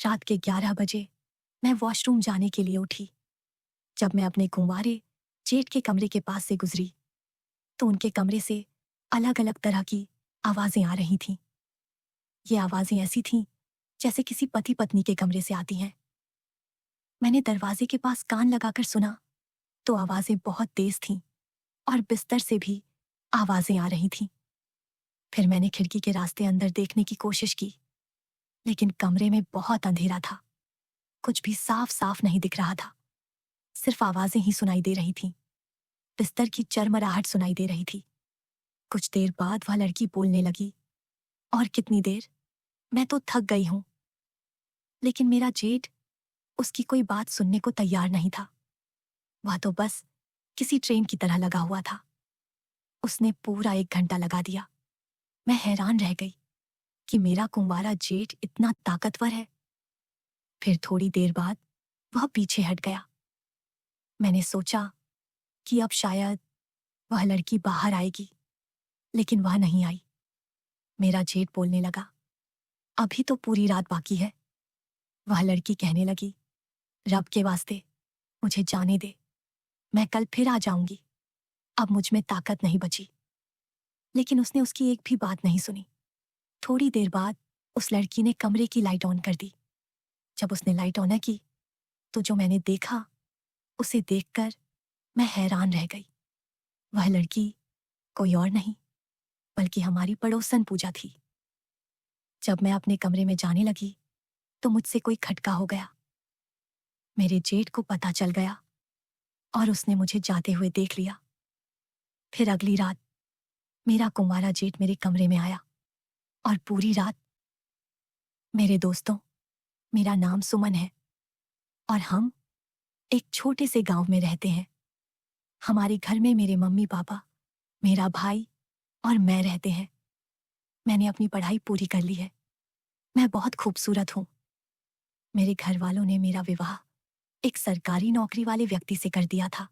रात के 11 बजे मैं वॉशरूम जाने के लिए उठी। जब मैं अपने कुंवारे जेठ के कमरे के पास से गुजरी तो उनके कमरे से अलग अलग तरह की आवाजें आ रही थीं। ये आवाजें ऐसी थीं जैसे किसी पति पत्नी के कमरे से आती हैं। मैंने दरवाजे के पास कान लगाकर सुना तो आवाजें बहुत तेज थीं और बिस्तर से भी आवाजें आ रही थीं। फिर मैंने खिड़की के रास्ते अंदर देखने की कोशिश की, लेकिन कमरे में बहुत अंधेरा था। कुछ भी साफ साफ नहीं दिख रहा था, सिर्फ आवाजें ही सुनाई दे रही थीं। बिस्तर की चरमराहट सुनाई दे रही थी। कुछ देर बाद वह लड़की बोलने लगी, और कितनी देर, मैं तो थक गई हूं। लेकिन मेरा जेठ उसकी कोई बात सुनने को तैयार नहीं था। वह तो बस किसी ट्रेन की तरह लगा हुआ था। उसने पूरा 1 घंटा लगा दिया। मैं हैरान रह गई कि मेरा कुंवारा जेठ इतना ताकतवर है। फिर थोड़ी देर बाद वह पीछे हट गया। मैंने सोचा कि अब शायद वह लड़की बाहर आएगी, लेकिन वह नहीं आई। मेरा जेठ बोलने लगा, अभी तो पूरी रात बाकी है। वह लड़की कहने लगी, रब के वास्ते मुझे जाने दे, मैं कल फिर आ जाऊंगी। अब मुझ में ताकत नहीं बची। लेकिन उसने उसकी एक भी बात नहीं सुनी। थोड़ी देर बाद उस लड़की ने कमरे की लाइट ऑन कर दी। जब उसने लाइट ऑन की तो जो मैंने देखा, उसे देखकर मैं हैरान रह गई। वह लड़की कोई और नहीं बल्कि हमारी पड़ोसन पूजा थी। जब मैं अपने कमरे में जाने लगी तो मुझसे कोई खटका हो गया। मेरे जेठ को पता चल गया और उसने मुझे जाते हुए देख लिया। फिर अगली रात मेरा कुंवारा जेठ मेरे कमरे में आया और पूरी रात। मेरे दोस्तों, मेरा नाम सुमन है और हम एक छोटे से गांव में रहते हैं। हमारे घर में मेरे मम्मी पापा, मेरा भाई और मैं रहते हैं। मैंने अपनी पढ़ाई पूरी कर ली है। मैं बहुत खूबसूरत हूँ। मेरे घर वालों ने मेरा विवाह एक सरकारी नौकरी वाले व्यक्ति से कर दिया था।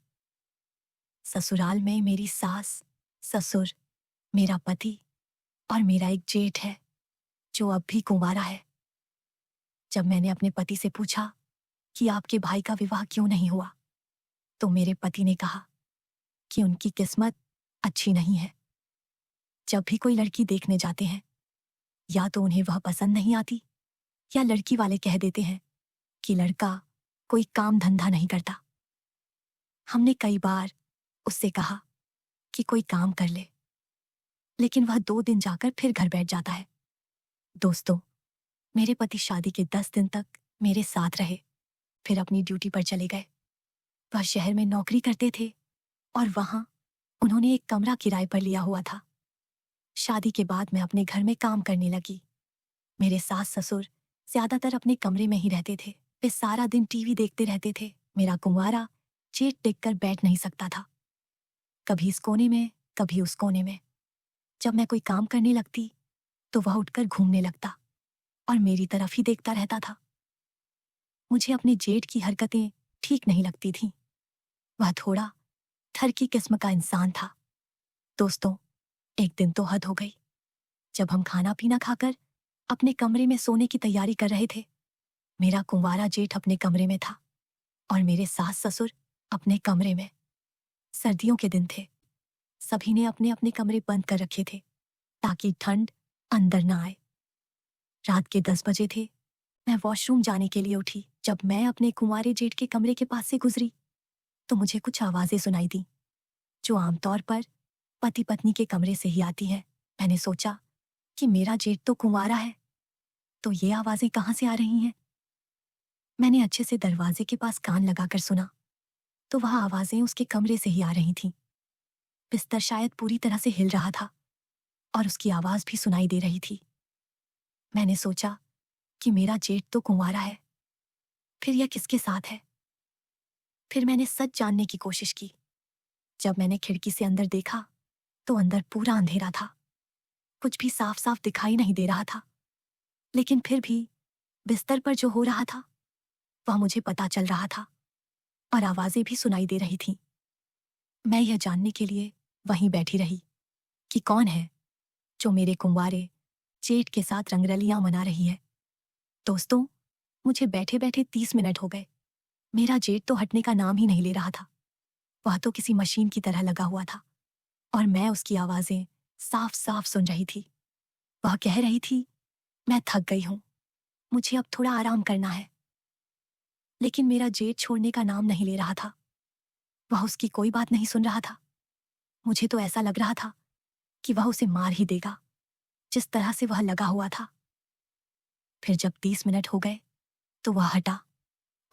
ससुराल में मेरी सास, ससुर, मेरा पति और मेरा एक जेठ है जो अब भी कुंवारा है। जब मैंने अपने पति से पूछा कि आपके भाई का विवाह क्यों नहीं हुआ, तो मेरे पति ने कहा कि उनकी किस्मत अच्छी नहीं है। जब भी कोई लड़की देखने जाते हैं, या तो उन्हें वह पसंद नहीं आती, या लड़की वाले कह देते हैं कि लड़का कोई काम धंधा नहीं करता। हमने कई बार उससे कहा कि कोई काम कर ले, लेकिन वह 2 दिन जाकर फिर घर बैठ जाता है। दोस्तों, मेरे पति शादी के 10 दिन तक मेरे साथ रहे, फिर अपनी ड्यूटी पर चले गए। वह शहर में नौकरी करते थे और वहां उन्होंने एक कमरा किराए पर लिया हुआ था। शादी के बाद मैं अपने घर में काम करने लगी। मेरे सास ससुर ज्यादातर अपने कमरे में ही रहते थे। वे सारा दिन टीवी देखते रहते थे। मेरा कुंवारा जेठ टिक बैठ नहीं सकता था, कभी इस कोने में कभी उस कोने में। जब मैं कोई काम करने लगती तो वह उठकर घूमने लगता और मेरी तरफ ही देखता रहता था। मुझे अपने जेठ की हरकतें ठीक नहीं लगती थीं। वह थोड़ा ठर की किस्म का इंसान था। दोस्तों, एक दिन तो हद हो गई। जब हम खाना पीना खाकर अपने कमरे में सोने की तैयारी कर रहे थे, मेरा कुंवारा जेठ अपने कमरे में था और मेरे सास ससुर अपने कमरे में। सर्दियों के दिन थे। सभी ने अपने अपने कमरे बंद कर रखे थे ताकि ठंड अंदर ना आए। रात के 10 बजे थे। मैं वॉशरूम जाने के लिए उठी। जब मैं अपने कुंवारे जेठ के कमरे के पास से गुजरी तो मुझे कुछ आवाजें सुनाई दी जो आमतौर पर पति पत्नी के कमरे से ही आती है। मैंने सोचा कि मेरा जेठ तो कुंवारा है, तो ये आवाजें कहाँ से आ रही हैं। मैंने अच्छे से दरवाजे के पास कान लगाकर सुना तो वह आवाजें उसके कमरे से ही आ रही थीं। बिस्तर शायद पूरी तरह से हिल रहा था और उसकी आवाज भी सुनाई दे रही थी। मैंने सोचा कि मेरा जेठ तो कुंवारा है, फिर यह किसके साथ है। फिर मैंने सच जानने की कोशिश की। जब मैंने खिड़की से अंदर देखा तो अंदर पूरा अंधेरा था। कुछ भी साफ साफ दिखाई नहीं दे रहा था, लेकिन फिर भी बिस्तर पर जो हो रहा था वह मुझे पता चल रहा था और आवाजें भी सुनाई दे रही थीं। मैं यह जानने के लिए वहीं बैठी रही कि कौन है जो मेरे कुंवारे जेठ के साथ रंगरलियां मना रही है। दोस्तों, मुझे बैठे बैठे 30 मिनट हो गए। मेरा जेठ तो हटने का नाम ही नहीं ले रहा था। वह तो किसी मशीन की तरह लगा हुआ था और मैं उसकी आवाजें साफ साफ सुन रही थी। वह कह रही थी, मैं थक गई हूं, मुझे अब थोड़ा आराम करना है। लेकिन मेरा जेठ छोड़ने का नाम नहीं ले रहा था। वह उसकी कोई बात नहीं सुन रहा था। मुझे तो ऐसा लग रहा था कि वह उसे मार ही देगा, जिस तरह से वह लगा हुआ था। फिर जब 30 मिनट हो गए तो वह हटा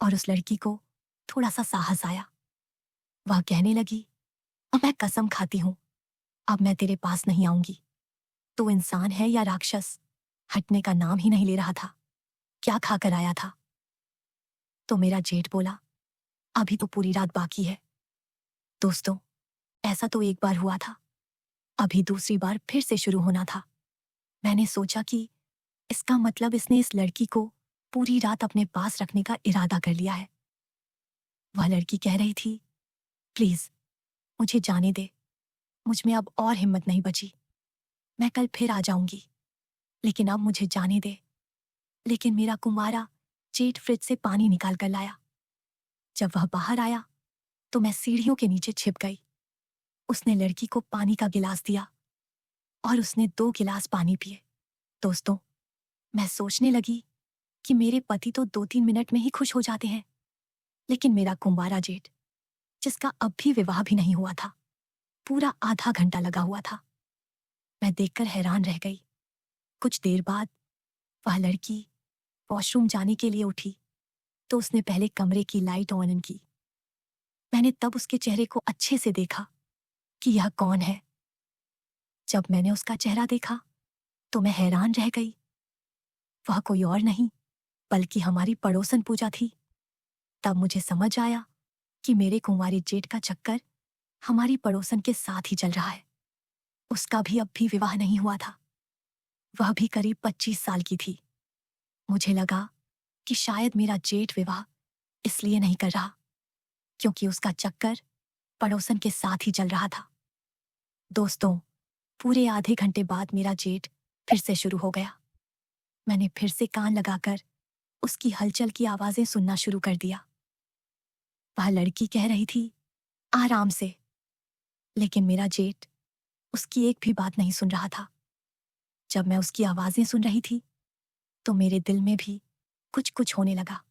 और उस लड़की को थोड़ा सा साहस आया। वह कहने लगी, अब मैं कसम खाती हूं, अब मैं तेरे पास नहीं आऊंगी। तो इंसान है या राक्षस, हटने का नाम ही नहीं ले रहा था। क्या खाकर आया था? तो मेरा जेठ बोला, अभी तो पूरी रात बाकी है। दोस्तों, ऐसा तो एक बार हुआ था, अभी दूसरी बार फिर से शुरू होना था। मैंने सोचा कि इसका मतलब इसने इस लड़की को पूरी रात अपने पास रखने का इरादा कर लिया है। वह लड़की कह रही थी, प्लीज मुझे जाने दे, मुझ में अब और हिम्मत नहीं बची। मैं कल फिर आ जाऊंगी, लेकिन अब मुझे जाने दे। लेकिन मेरा कुंवारा जेठ फ्रिज से पानी निकाल कर लाया। जब वह बाहर आया तो मैं सीढ़ियों के नीचे छिप गई। उसने लड़की को पानी का गिलास दिया और उसने 2 गिलास पानी पिए। दोस्तों, मैं सोचने लगी कि मेरे पति तो 2-3 मिनट में ही खुश हो जाते हैं, लेकिन मेरा कुंवारा जेठ, जिसका अब भी विवाह भी नहीं हुआ था, पूरा आधा घंटा लगा हुआ था। मैं देखकर हैरान रह गई। कुछ देर बाद वह लड़की वॉशरूम जाने के लिए उठी तो उसने पहले कमरे की लाइट ऑन की। मैंने तब उसके चेहरे को अच्छे से देखा कि यह कौन है। जब मैंने उसका चेहरा देखा तो मैं हैरान रह गई। वह कोई और नहीं बल्कि हमारी पड़ोसन पूजा थी। तब मुझे समझ आया कि मेरे कुंवारी जेठ का चक्कर हमारी पड़ोसन के साथ ही चल रहा है। उसका भी अब भी विवाह नहीं हुआ था। वह भी करीब 25 साल की थी। मुझे लगा कि शायद मेरा जेठ विवाह इसलिए नहीं कर रहा क्योंकि उसका चक्कर पड़ोसन के साथ ही चल रहा था। दोस्तों, पूरे आधे घंटे बाद मेरा जेठ फिर से शुरू हो गया। मैंने फिर से कान लगाकर उसकी हलचल की आवाजें सुनना शुरू कर दिया। वह लड़की कह रही थी, आराम से, लेकिन मेरा जेठ उसकी एक भी बात नहीं सुन रहा था। जब मैं उसकी आवाजें सुन रही थी तो मेरे दिल में भी कुछ कुछ होने लगा।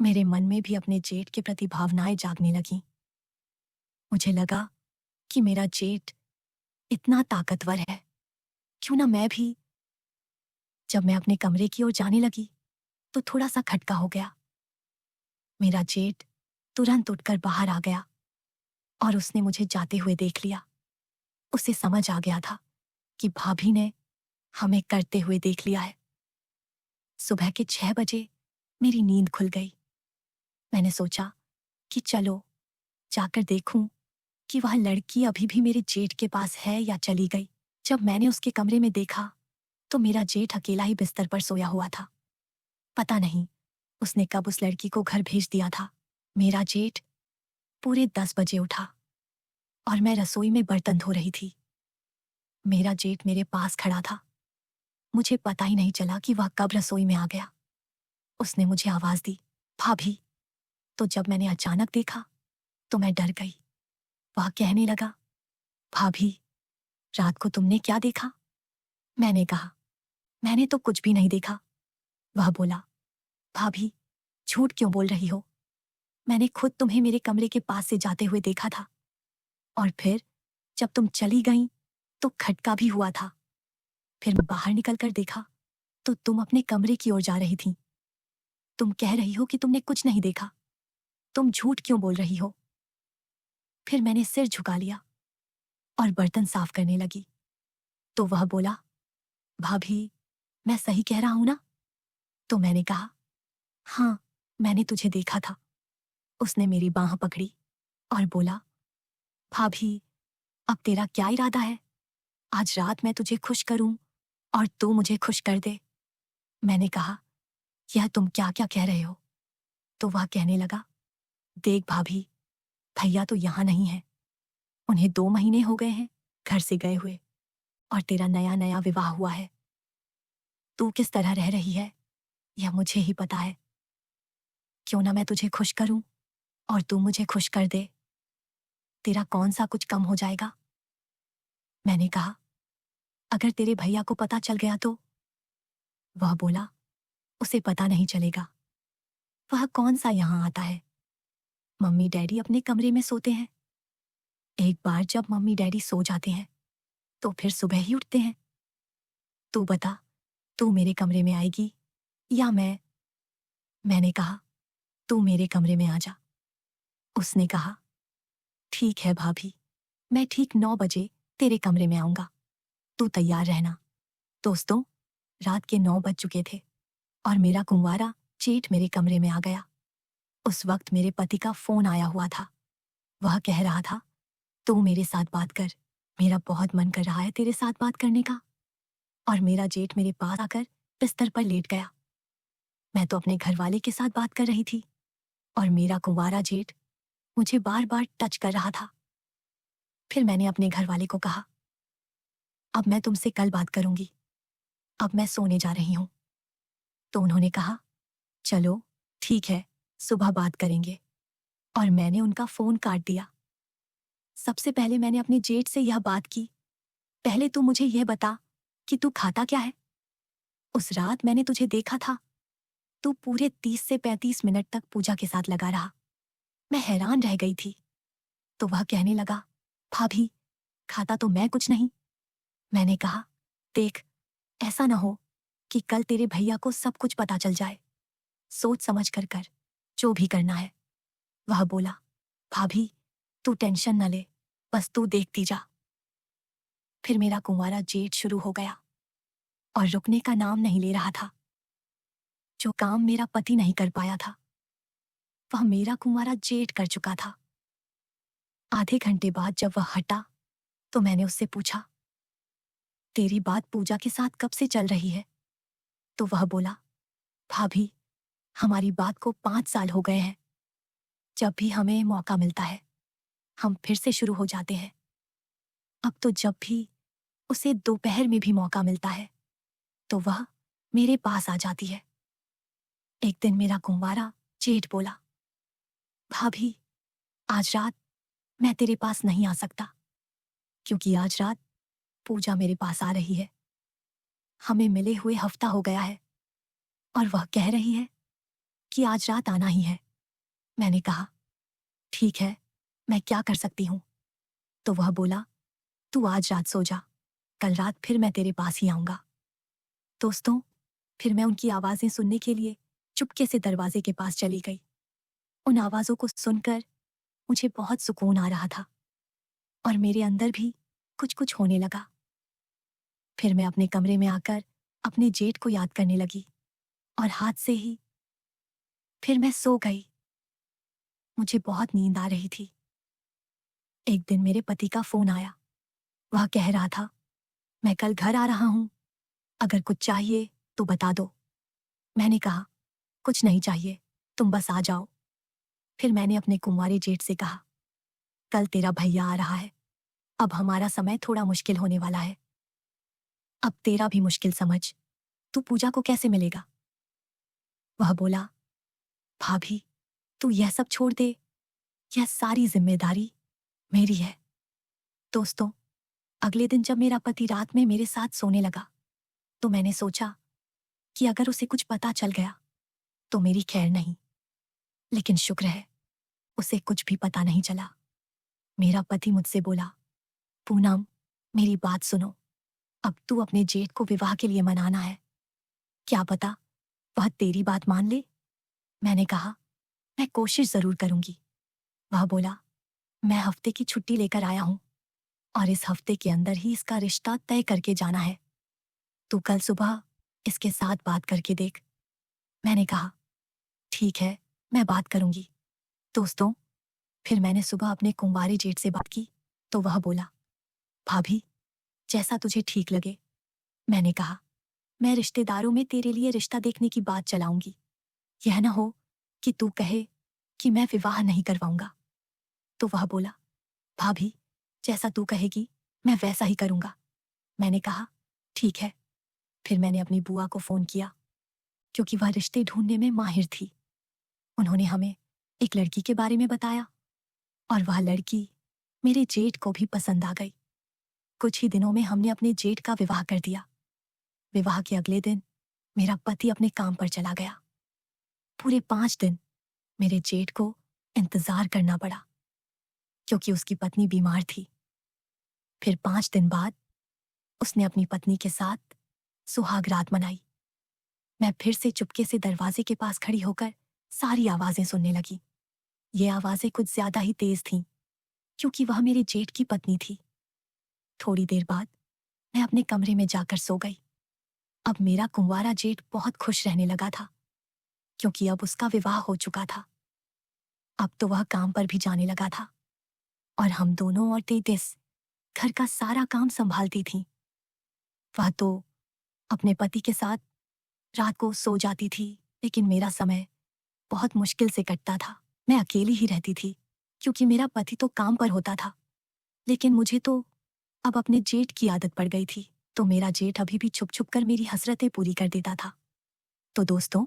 मेरे मन में भी अपने जेठ के प्रति भावनाएं जागने लगीं। मुझे लगा कि मेरा जेठ इतना ताकतवर है, क्यों ना मैं भी। जब मैं अपने कमरे की ओर जाने लगी तो थोड़ा सा खटका हो गया। मेरा जेठ तुरंत उठकर बाहर आ गया और उसने मुझे जाते हुए देख लिया। उसे समझ आ गया था कि भाभी ने हमें करते हुए देख लिया है। सुबह के 6 बजे मेरी नींद खुल गई। मैंने सोचा कि चलो जाकर देखूं कि वह लड़की अभी भी मेरे जेठ के पास है या चली गई। जब मैंने उसके कमरे में देखा तो मेरा जेठ अकेला ही बिस्तर पर सोया हुआ था। पता नहीं उसने कब उस लड़की को घर भेज दिया था। मेरा जेठ पूरे 10 बजे उठा और मैं रसोई में बर्तन धो रही थी। मेरा जेठ मेरे पास खड़ा था। मुझे पता ही नहीं चला कि वह कब रसोई में आ गया। उसने मुझे आवाज दी, भाभी। तो जब मैंने अचानक देखा तो मैं डर गई। वह कहने लगा, भाभी, रात को तुमने क्या देखा? मैंने कहा, मैंने तो कुछ भी नहीं देखा। वह बोला, भाभी, झूठ क्यों बोल रही हो? मैंने खुद तुम्हें मेरे कमरे के पास से जाते हुए देखा था और फिर जब तुम चली गईं तो खटका भी हुआ था। फिर मैं बाहर निकलकर देखा तो तुम अपने कमरे की ओर जा रही थी। तुम कह रही हो कि तुमने कुछ नहीं देखा। तुम झूठ क्यों बोल रही हो? फिर मैंने सिर झुका लिया और बर्तन साफ करने लगी। तो वह बोला, भाभी, मैं सही कह रहा हूं ना? तो मैंने कहा, हाँ, मैंने तुझे देखा था। उसने मेरी बांह पकड़ी और बोला, भाभी, अब तेरा क्या इरादा है? आज रात मैं तुझे खुश करूं और तू मुझे खुश कर दे। मैंने कहा, यह तुम क्या क्या कह रहे हो? तो वह कहने लगा, देख भाभी, भैया तो यहाँ नहीं है। उन्हें 2 महीने हो गए हैं घर से गए हुए और तेरा नया नया विवाह हुआ है। तू किस तरह रह रही है? यह मुझे ही पता है। क्यों ना मैं तुझे खुश करूं और तू मुझे खुश कर दे। तेरा कौन सा कुछ कम हो जाएगा? मैंने कहा, अगर तेरे भैया को पता चल गया तो? वह बोला, उसे पता नहीं चलेगा। वह कौन सा यहाँ आता है? मम्मी डैडी अपने कमरे में सोते हैं। एक बार जब मम्मी डैडी सो जाते हैं तो फिर सुबह ही उठते हैं। तू बता, तू मेरे कमरे में आएगी या मैं? मैंने कहा, तू मेरे कमरे में आ जा। उसने कहा, ठीक है भाभी, मैं ठीक 9 बजे तेरे कमरे में आऊंगा। तू तैयार रहना। दोस्तों, रात के 9 बज चुके थे और मेरा कुंवारा जेठ मेरे कमरे में आ गया। उस वक्त मेरे पति का फोन आया हुआ था। वह कह रहा था, तू मेरे साथ बात कर, मेरा बहुत मन कर रहा है तेरे साथ बात करने का। और मेरा जेठ मेरे पास आकर बिस्तर पर लेट गया। मैं तो अपने घरवाले के साथ बात कर रही थी और मेरा कुंवारा जेठ मुझे बार बार टच कर रहा था। फिर मैंने अपने घरवाले को कहा, अब मैं तुमसे कल बात करूंगी, अब मैं सोने जा रही हूं। तो उन्होंने कहा, चलो ठीक है, सुबह बात करेंगे। और मैंने उनका फोन काट दिया। सबसे पहले मैंने अपने जेठ से यह बात की, पहले तू मुझे यह बता कि तू खाता क्या है? उस रात मैंने तुझे देखा था, तू पूरे 30 से 35 मिनट तक पूजा के साथ लगा रहा। मैं हैरान रह गई थी। तो वह कहने लगा, भाभी, खाता तो मैं कुछ नहीं। मैंने कहा, देख, ऐसा ना हो कि कल तेरे भैया को सब कुछ पता चल जाए। सोच समझ कर कर, जो भी करना है। वह बोला, भाभी, तू टेंशन न ले, बस तू देखती जा। फिर मेरा कुंवारा जेठ शुरू हो गया और रुकने का नाम नहीं ले रहा था। जो काम मेरा पति नहीं कर पाया था, वह मेरा कुंवारा जेठ कर चुका था। आधे घंटे बाद जब वह हटा तो मैंने उससे पूछा, तेरी बात पूजा के साथ कब से चल रही है? तो वह बोला, भाभी, हमारी बात को 5 साल हो गए हैं। जब भी हमें मौका मिलता है हम फिर से शुरू हो जाते हैं। अब तो जब भी उसे दोपहर में भी मौका मिलता है तो वह मेरे पास आ जाती है। एक दिन मेरा कुंवारा जेठ बोला, भाभी, आज रात मैं तेरे पास नहीं आ सकता क्योंकि आज रात पूजा मेरे पास आ रही है। हमें मिले हुए हफ्ता हो गया है और वह कह रही है कि आज रात आना ही है। मैंने कहा, ठीक है, मैं क्या कर सकती हूँ? तो वह बोला, तू आज रात सो जा, कल रात फिर मैं तेरे पास ही आऊंगा। दोस्तों, फिर मैं उनकी आवाजें सुनने के लिए चुपके से दरवाजे के पास चली गई। उन आवाजों को सुनकर मुझे बहुत सुकून आ रहा था और मेरे अंदर भी कुछ कुछ होने लगा। फिर मैं अपने कमरे में आकर अपने जेठ को याद करने लगी और हाथ से ही फिर मैं सो गई। मुझे बहुत नींद आ रही थी। एक दिन मेरे पति का फोन आया। वह कह रहा था, मैं कल घर आ रहा हूं, अगर कुछ चाहिए तो बता दो। मैंने कहा, कुछ नहीं चाहिए, तुम बस आ जाओ। फिर मैंने अपने कुंवारे जेठ से कहा, कल तेरा भैया आ रहा है, अब हमारा समय थोड़ा मुश्किल होने वाला है। अब तेरा भी मुश्किल समझ, तू पूजा को कैसे मिलेगा? वह बोला, भाभी, तू यह सब छोड़ दे, यह सारी जिम्मेदारी मेरी है। दोस्तों, अगले दिन जब मेरा पति रात में मेरे साथ सोने लगा तो मैंने सोचा कि अगर उसे कुछ पता चल गया तो मेरी खैर नहीं। लेकिन शुक्र है, उसे कुछ भी पता नहीं चला। मेरा पति मुझसे बोला, पूनम, मेरी बात सुनो, अब तू अपने जेठ को विवाह के लिए मनाना है। क्या पता वह तेरी बात मान ले। मैंने कहा, मैं कोशिश जरूर करूंगी। वह बोला, मैं हफ्ते की छुट्टी लेकर आया हूं और इस हफ्ते के अंदर ही इसका रिश्ता तय करके जाना है। तू कल सुबह इसके साथ बात करके देख। मैंने कहा, ठीक है, मैं बात करूंगी। दोस्तों, फिर मैंने सुबह अपने कुंवारे जेठ से बात की तो वह बोला, भाभी, जैसा तुझे ठीक लगे। मैंने कहा, मैं रिश्तेदारों में तेरे लिए रिश्ता देखने की बात चलाऊंगी। यह ना हो कि तू कहे कि मैं विवाह नहीं करवाऊंगा। तो वह बोला, भाभी, जैसा तू कहेगी मैं वैसा ही करूंगा। मैंने कहा, ठीक है। फिर मैंने अपनी बुआ को फोन किया क्योंकि वह रिश्ते ढूंढने में माहिर थी। उन्होंने हमें एक लड़की के बारे में बताया और वह लड़की मेरे जेठ को भी पसंद आ गई। कुछ ही दिनों में हमने अपने जेठ का विवाह कर दिया। विवाह के अगले दिन मेरा पति अपने काम पर चला गया। पूरे 5 दिन मेरे जेठ को इंतजार करना पड़ा क्योंकि उसकी पत्नी बीमार थी। फिर 5 दिन बाद उसने अपनी पत्नी के साथ सुहाग रात मनाई। मैं फिर से चुपके से दरवाजे के पास खड़ी होकर सारी आवाजें सुनने लगी। ये आवाजें कुछ ज्यादा ही तेज थीं क्योंकि वह मेरे जेठ की पत्नी थी। थोड़ी देर बाद मैं अपने कमरे में जाकर सो गई। अब मेरा कुंवारा जेठ बहुत खुश रहने लगा था क्योंकि अब उसका विवाह हो चुका था। अब तो वह काम पर भी जाने लगा था और हम दोनों औरतें घर का सारा काम संभालती थीं। वह तो अपने पति के साथ रात को सो जाती थी, लेकिन मेरा समय बहुत मुश्किल से कटता था। मैं अकेली ही रहती थी क्योंकि मेरा पति तो काम पर होता था, लेकिन मुझे तो अब अपने जेठ की आदत पड़ गई थी। तो मेरा जेठ अभी भी छुप छुप कर मेरी हसरतें पूरी कर देता था। तो दोस्तों,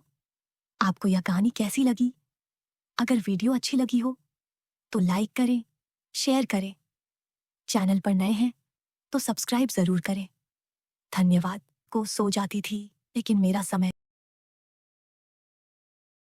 आपको यह कहानी कैसी लगी? अगर वीडियो अच्छी लगी हो तो लाइक करें, शेयर करें। चैनल पर नए हैं तो सब्सक्राइब जरूर करें। धन्यवाद। को सो जाती थी, लेकिन मेरा समय